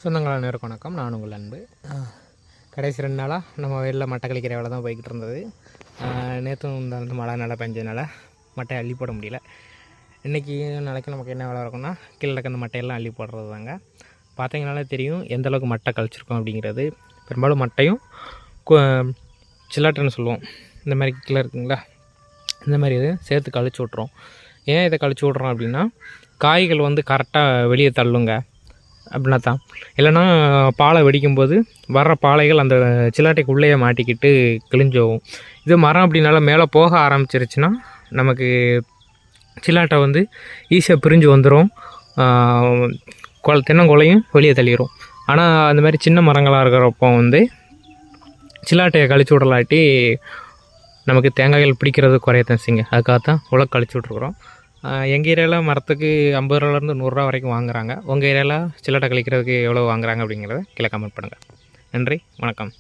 சொந்தங்கள் அனைவருக்கும் வணக்கம். நான் உங்கள் அன்பு. கடைசி 2 நாளாக நம்ம வெளில மட்டை கழிக்கிற வேலை தான் போய்கிட்டு இருந்தது. நேற்றும் இந்த மழை நல்லா பெஞ்சதுனால மட்டை அள்ளி போட முடியல. இன்றைக்கி நாளைக்கு நமக்கு என்ன வேலை இருக்குன்னா கீழே இருக்க அந்த மட்டையெல்லாம் அள்ளி போடுறது தாங்க. பார்த்தீங்கனாலே தெரியும் எந்த அளவுக்கு மட்டை கழிச்சிருக்கோம் அப்படிங்கிறது. பெரும்பாலும் மட்டையும் சில்லாட்டுன்னு சொல்லுவோம், இந்த மாதிரி கீழே இருக்குங்களா, இந்த மாதிரி இது சேர்த்து கழிச்சு விட்றோம். ஏன் இதை கழிச்சு விட்றோம் அப்படின்னா காய்கள் கரெக்டாக வெளியே தள்ளுங்க அப்படின்னா தான். இல்லைன்னா பாலை வெடிக்கும்போது வர்ற பாலைகள் அந்த சில்லாட்டைக்கு உள்ளேயே மாட்டிக்கிட்டு கிழிஞ்சோவும். இது மரம் அப்படின்னால மேலே போக ஆரம்பிச்சிருச்சுன்னா நமக்கு சில்லாட்டை ஈஸியாக பிரிஞ்சு வந்துடும், தென்னங்கொலையும் வெளியே தள்ளிடும். ஆனால் அந்த மாதிரி சின்ன மரங்களாக இருக்கிறப்போ சில்லாட்டையை கழிச்சு விடலாட்டி நமக்கு தேங்காய்கள் பிடிக்கிறது குறையத்தான் செய்யுங்க. அதுக்காகத்தான் உலக கழிச்சு விட்ருக்குறோம். எங்கள் ஏரியாவில் மரத்துக்கு 50 ரூபாலேருந்து 100 ரூபா வரைக்கும் வாங்குறாங்க. உங்கள் ஏரியாவில் சில்லாட்டை கழிக்கிறதுக்கு எவ்வளோ வாங்குறாங்க அப்படிங்கிறத கீழே கமெண்ட் பண்ணுங்கள். நன்றி, வணக்கம்.